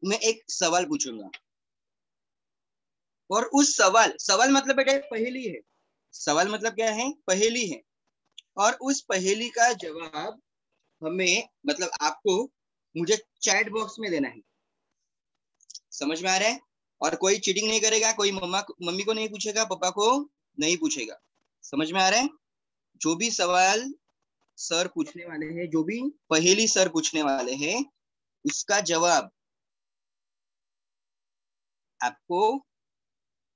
मैं एक सवाल पूछूंगा और उस सवाल मतलब बेटा पहेली है। सवाल मतलब क्या है? पहेली है। और उस पहेली का जवाब हमें मतलब आपको मुझे चैट बॉक्स में देना है। समझ में आ रहा है? और कोई चीटिंग नहीं करेगा, कोई मम्मी को नहीं पूछेगा, पापा को नहीं पूछेगा। समझ में आ रहा है? जो भी सवाल सर पूछने वाले हैं, जो भी पहेली सर पूछने वाले हैं, उसका जवाब आपको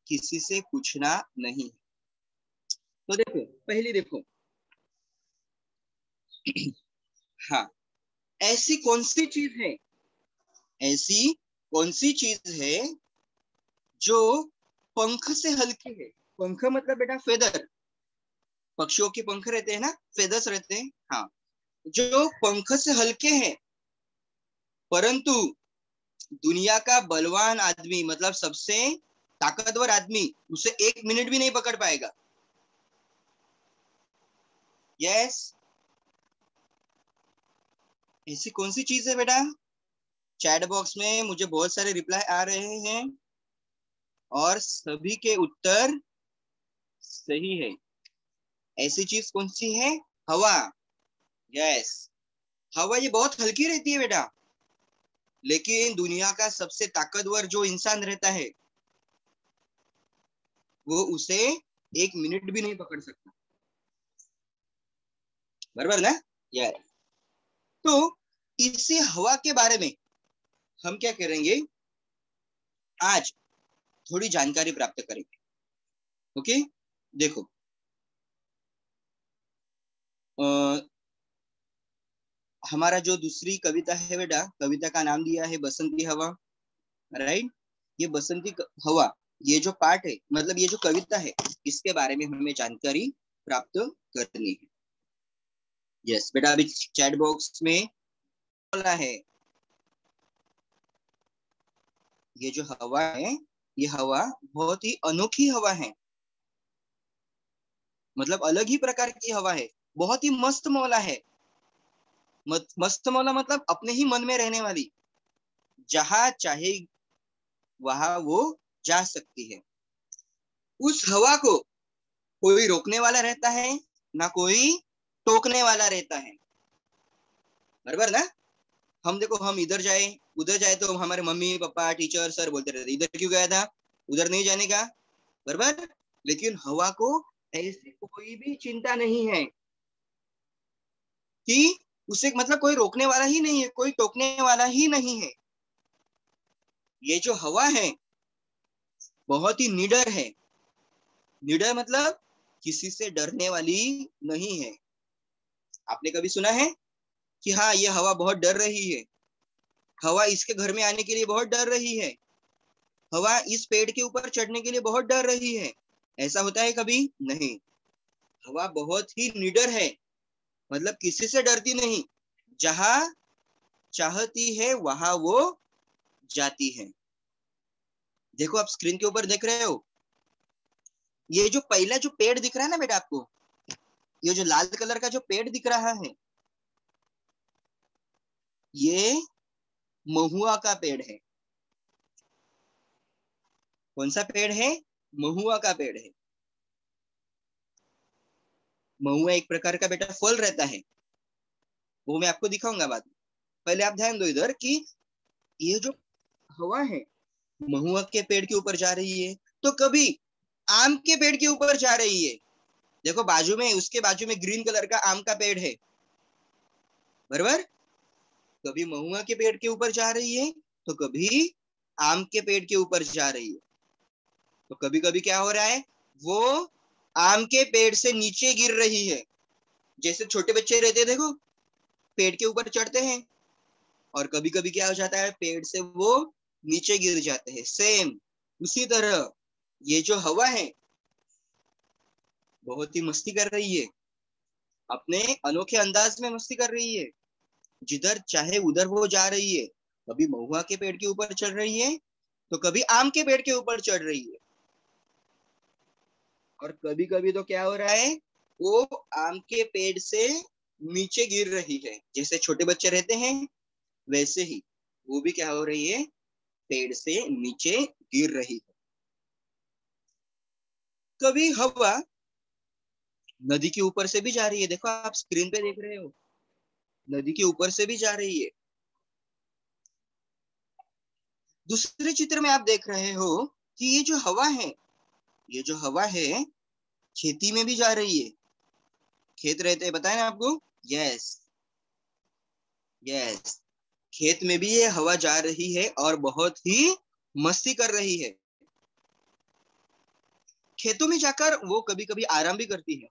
किसी से पूछना नहीं। तो देखो पहेली देखो। हाँ, ऐसी कौन सी चीज है, ऐसी कौन सी चीज है जो पंख से हल्की है? पंख मतलब बेटा फेदर, पक्षियों के पंख रहते हैं ना, फेदर्स रहते हैं। हाँ, जो पंख से हल्के हैं, परंतु दुनिया का बलवान आदमी मतलब सबसे ताकतवर आदमी उसे 1 मिनट भी नहीं पकड़ पाएगा। यस, ऐसी कौन सी चीज है बेटा? चैट बॉक्स में मुझे बहुत सारे रिप्लाई आ रहे हैं और सभी के उत्तर सही है। ऐसी चीज कौन सी है? हवा। यस, हवा ये बहुत हल्की रहती है बेटा, लेकिन दुनिया का सबसे ताकतवर जो इंसान रहता है वो उसे 1 मिनट भी नहीं पकड़ सकता। बराबर ना? यस। तो इसी हवा के बारे में हम क्या करेंगे, आज थोड़ी जानकारी प्राप्त करेंगे। ओके, देखो हमारा जो दूसरी कविता है बेटा, कविता का नाम दिया है बसंती हवा। राइट, ये बसंती हवा, ये जो पार्ट है मतलब ये जो कविता है, इसके बारे में हमें जानकारी प्राप्त करनी है। यस बेटा, अभी चैट बॉक्स में बोला है, ये जो हवा है, ये हवा बहुत ही अनोखी हवा है, मतलब अलग ही प्रकार की हवा है, बहुत ही मस्त मौला है। मस्त मौला मतलब अपने ही मन में रहने वाली, जहां चाहे वहां वो जा सकती है। उस हवा को कोई रोकने वाला रहता है, ना कोई टोकने वाला रहता है। बराबर ना? हम देखो, हम इधर जाए उधर जाए तो हमारे मम्मी पापा टीचर सर बोलते रहते इधर क्यों गया था, उधर नहीं जाने का। बराबर, लेकिन हवा को ऐसी कोई भी चिंता नहीं है कि उसे मतलब कोई रोकने वाला ही नहीं है, कोई टोकने वाला ही नहीं है। ये जो हवा है बहुत ही निडर है। निडर मतलब किसी से डरने वाली नहीं है। आपने कभी सुना है कि हाँ ये हवा बहुत डर रही है, हवा इसके घर में आने के लिए बहुत डर रही है, हवा इस पेड़ के ऊपर चढ़ने के लिए बहुत डर रही है? ऐसा होता है कभी? नहीं। हवा बहुत ही निडर है, मतलब किसी से डरती नहीं, जहां चाहती है वहां वो जाती है। देखो आप स्क्रीन के ऊपर देख रहे हो, ये जो पहला जो पेड़ दिख रहा है ना बेटा आपको, ये जो लाल कलर का जो पेड़ दिख रहा है, ये महुआ का पेड़ है। कौन सा पेड़ है? महुआ का पेड़ है। महुआ एक प्रकार का बेटा फल रहता है, वो मैं आपको दिखाऊंगा बाद में। पहले आप ध्यान दो इधर कि ये जो हवा है महुआ के पेड़ के ऊपर जा रही है, तो कभी आम के पेड़ के ऊपर जा रही है। देखो बाजू में, उसके बाजू में ग्रीन कलर का आम का पेड़ है। बराबर, कभी महुआ के पेड़ के ऊपर जा रही है तो कभी आम के पेड़ के ऊपर जा रही है। तो कभी कभी क्या हो रहा है, वो आम के पेड़ से नीचे गिर रही है। जैसे छोटे बच्चे रहते हैं देखो, पेड़ के ऊपर चढ़ते हैं और कभी कभी क्या हो जाता है, पेड़ से वो नीचे गिर जाते हैं। सेम उसी तरह ये जो हवा है बहुत ही मस्ती कर रही है, अपने अनोखे अंदाज में मस्ती कर रही है। जिधर चाहे उधर वो जा रही है, कभी महुआ के पेड़ के ऊपर चढ़ रही है तो कभी आम के पेड़ के ऊपर चढ़ रही है। और कभी कभी तो क्या हो रहा है, वो आम के पेड़ से नीचे गिर रही है। जैसे छोटे बच्चे रहते हैं वैसे ही वो भी क्या हो रही है, पेड़ से नीचे गिर रही है। कभी हवा नदी के ऊपर से भी जा रही है, देखो आप स्क्रीन पे देख रहे हो, नदी के ऊपर से भी जा रही है। दूसरे चित्र में आप देख रहे हो कि ये जो हवा है, ये जो हवा है खेती में भी जा रही है। खेत रहते हैं, बताए ना आपको। यस यस, खेत में भी ये हवा जा रही है और बहुत ही मस्ती कर रही है। खेतों में जाकर वो कभी कभी आराम भी करती है।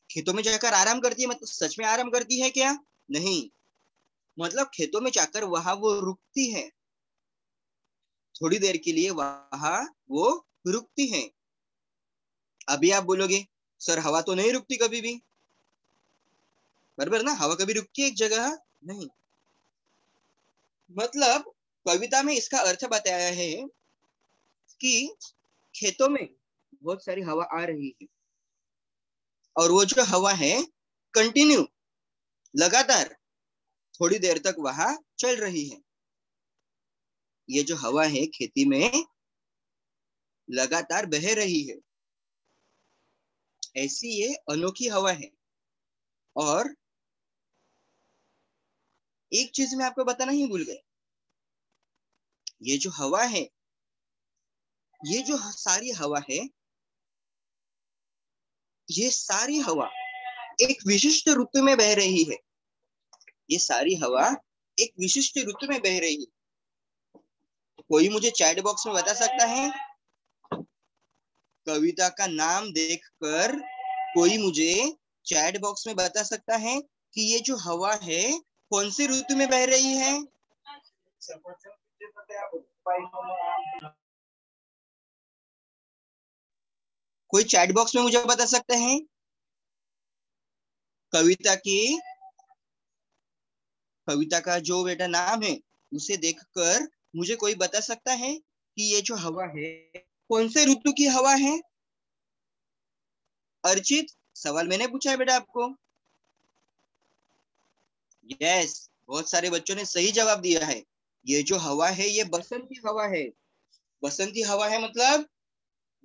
खेतों में जाकर आराम करती है मतलब सच में आराम करती है क्या? नहीं, मतलब खेतों में जाकर वहां वो रुकती है, थोड़ी देर के लिए वहां वो रुकती है। अभी आप बोलोगे सर हवा तो नहीं रुकती कभी भी, बराबर ना, हवा कभी रुकती है एक जगह? नहीं। मतलब कविता में इसका अर्थ बताया है कि खेतों में बहुत सारी हवा आ रही है और वो जो हवा है कंटिन्यू, लगातार थोड़ी देर तक वहां चल रही है। ये जो हवा है खेती में लगातार बह रही है, ऐसी ये अनोखी हवा है। और एक चीज मैं आपको बताना ही भूल गया, ये जो हवा है, ये जो सारी हवा है, ये सारी हवा एक विशिष्ट ऋतु में बह रही है। ये सारी हवा एक विशिष्ट ऋतु में बह रही है। कोई मुझे चैट बॉक्स में बता सकता है, कविता का नाम देखकर कोई मुझे चैट बॉक्स में बता सकता है कि ये जो हवा है कौन सी ऋतु में बह रही है? कोई चैट बॉक्स में मुझे बता सकते हैं कविता की, कविता का जो बेटा नाम है उसे देखकर मुझे कोई बता सकता है कि ये जो हवा है कौन से ऋतु की हवा है? अर्चित, सवाल मैंने पूछा है बेटा आपको। यस, बहुत सारे बच्चों ने सही जवाब दिया है। ये जो हवा है ये बसंती हवा है। बसंती हवा है मतलब,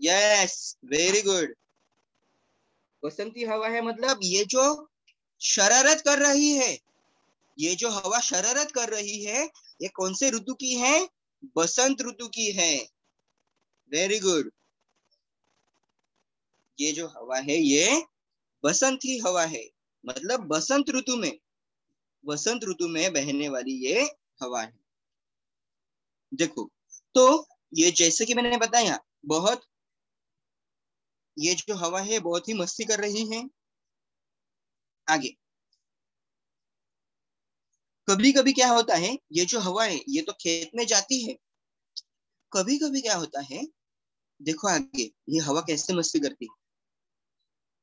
यस, वेरी गुड। बसंती हवा है मतलब ये जो शरारत कर रही है, ये जो हवा शरारत कर रही है, ये कौन से ऋतु की है? बसंत ऋतु की है। Very good. ये जो हवा है ये बसंती हवा है, मतलब बसंत ऋतु में बहने वाली ये हवा है। देखो, तो ये जैसे कि मैंने बताया, बहुत, ये जो हवा है बहुत ही मस्ती कर रही है। आगे कभी कभी क्या होता है, ये जो हवा है ये तो खेत में जाती है, कभी कभी क्या होता है, देखो आगे ये हवा कैसे मस्ती करती है।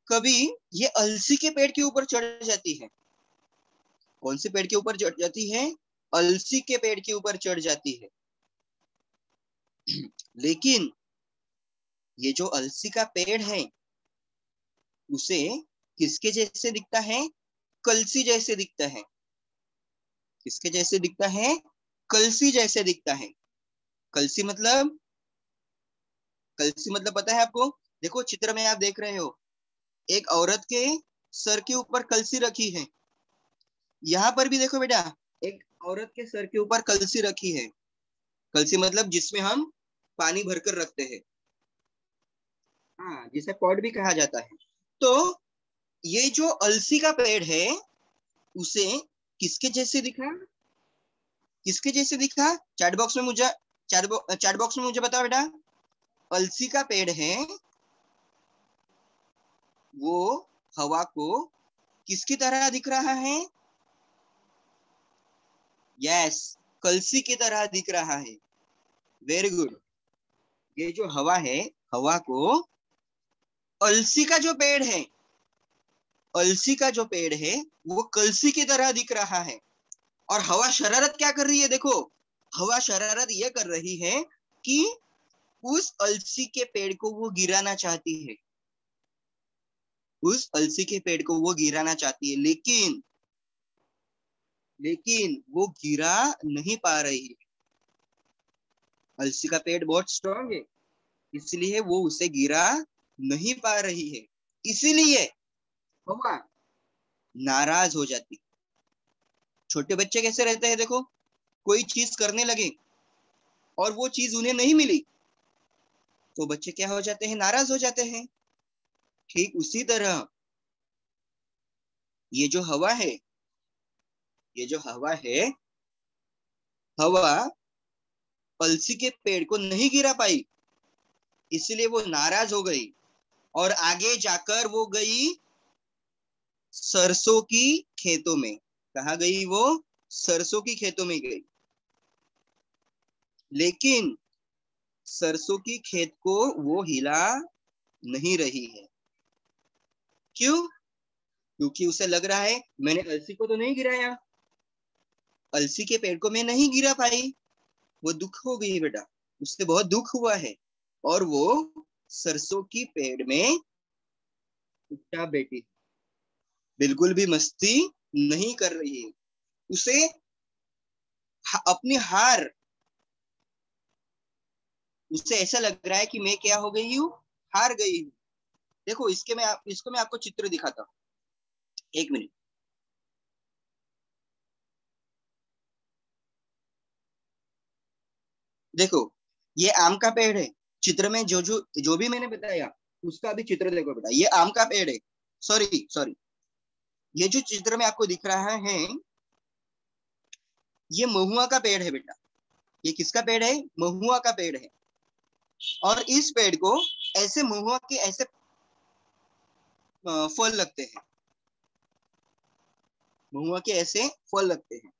कभी ये अलसी के पेड़ के ऊपर चढ़ जाती है। कौन से पेड़ के ऊपर चढ़ जाती है? अलसी के पेड़ के ऊपर चढ़ जाती है। लेकिन ये जो अलसी का पेड़ है उसे किसके जैसे दिखता है? कलसी जैसे दिखता है। किसके जैसे दिखता है? कलसी जैसे दिखता है। कलसी मतलब, कलसी मतलब पता है आपको? देखो चित्र में आप देख रहे हो, एक औरत के सर के ऊपर कलसी रखी है। यहाँ पर भी देखो बेटा, एक औरत के सर के ऊपर कलसी रखी है। कलसी मतलब जिसमें हम पानी भरकर रखते हैं, हाँ, जिसे पॉट भी कहा जाता है। तो ये जो अलसी का पेड़ है उसे किसके जैसे दिखा? किसके जैसे दिखा? चैट बॉक्स में मुझे, चैट बॉक्स में मुझे बताओ बेटा। अलसी का पेड़ है वो हवा को किसकी तरह दिख रहा है? यस, कलसी की तरह दिख रहा है। Very good. ये जो हवा है, हवा को अलसी का जो पेड़ है, अलसी का जो पेड़ है वो कलसी की तरह दिख रहा है। और हवा शरारत क्या कर रही है? देखो, हवा शरारत ये कर रही है कि उस अलसी के पेड़ को वो गिराना चाहती है। उस अलसी के पेड़ को वो गिराना चाहती है, लेकिन वो गिरा नहीं पा रही है। अलसी का पेड़ बहुत स्ट्रांग है, इसलिए वो उसे गिरा नहीं पा रही है। इसीलिए हवा नाराज हो जाती। छोटे बच्चे कैसे रहते हैं देखो, कोई चीज करने लगे और वो चीज उन्हें नहीं मिली तो बच्चे क्या हो जाते हैं, नाराज हो जाते हैं। ठीक उसी तरह ये जो हवा है, ये जो हवा है, हवा अलसी के पेड़ को नहीं गिरा पाई, इसलिए वो नाराज हो गई और आगे जाकर वो गई सरसों की खेतों में। कहा गई वो? सरसों की खेतों में गई। लेकिन सरसों की खेत को वो हिला नहीं रही है। क्यों? क्योंकि उसे लग रहा है मैंने अलसी को तो नहीं गिराया, अलसी के पेड़ को मैं नहीं गिरा पाई। वो दुख हो गई बेटा, उससे बहुत दुख हुआ है और वो सरसों की पेड़ में चुपचाप बैठी, बिल्कुल भी मस्ती नहीं कर रही है। उसे अपनी हार, उसे ऐसा लग रहा है कि मैं क्या हो गई हूँ, हार गई हूँ। देखो इसको मैं आपको चित्र दिखाता हूँ, एक मिनट। देखो ये आम का पेड़ है, चित्र में जो भी मैंने बताया उसका भी चित्र देखो बेटा, ये आम का पेड़ है। सॉरी सॉरी, ये जो चित्र में आपको दिख रहा है ये महुआ का पेड़ है बेटा। ये किसका पेड़ है? महुआ का पेड़ है। और इस पेड़ को ऐसे महुआ के ऐसे फल लगते हैं, महुआ के ऐसे फल लगते हैं।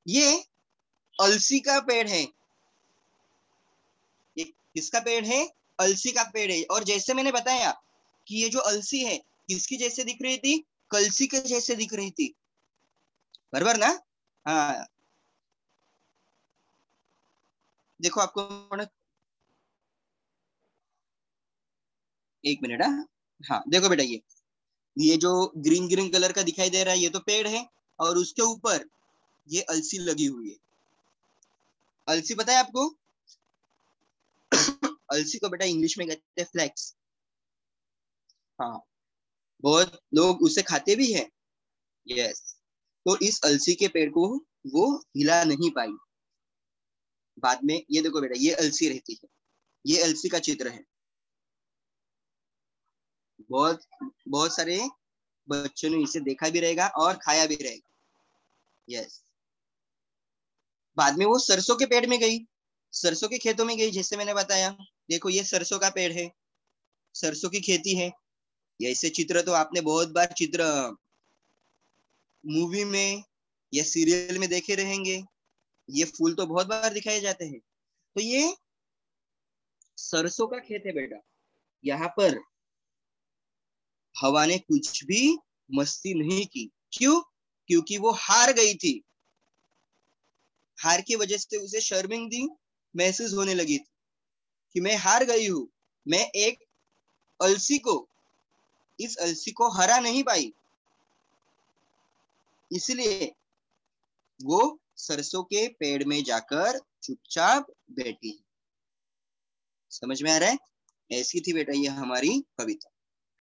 ये अलसी का पेड़ है। ये किसका पेड़ है? अलसी का पेड़ है। और जैसे मैंने बताया कि ये जो अलसी है किसकी जैसे दिख रही थी? कलसी के जैसे दिख रही थी, बराबर ना? हाँ, देखो आपको एक मिनट। हाँ हाँ, देखो बेटा ये जो ग्रीन ग्रीन कलर का दिखाई दे रहा है ये तो पेड़ है, और उसके ऊपर ये अलसी लगी हुई है। अलसी पता है आपको? अलसी को बेटा इंग्लिश में कहते हैं फ्लैक्स। हाँ, बहुत लोग उसे खाते भी हैं। यस। तो इस अलसी के पेड़ को वो हिला नहीं पाई। बाद में ये देखो बेटा, ये अलसी रहती है, ये अलसी का चित्र है। बहुत बहुत सारे बच्चों ने इसे देखा भी रहेगा और खाया भी रहेगा। यस। बाद में वो सरसों के पेड़ में गई, सरसों के खेतों में गई, जैसे मैंने बताया। देखो ये सरसों का पेड़ है, सरसों की खेती है। ये ऐसे चित्र तो आपने बहुत बार चित्र मूवी में या सीरियल में देखे रहेंगे। ये फूल तो बहुत बार दिखाए जाते हैं। तो ये सरसों का खेत है बेटा। यहाँ पर हवा ने कुछ भी मस्ती नहीं की। क्यों? क्योंकि वो हार गई थी। हार की वजह से उसे शर्मिंदगी महसूस होने लगी थी कि मैं हार गई हूं। मैं एक अलसी को, इस अलसी को हरा नहीं पाई, इसलिए वो सरसों के पेड़ में जाकर चुपचाप बैठी। समझ में आ रहा है? ऐसी थी बेटा ये हमारी कविता।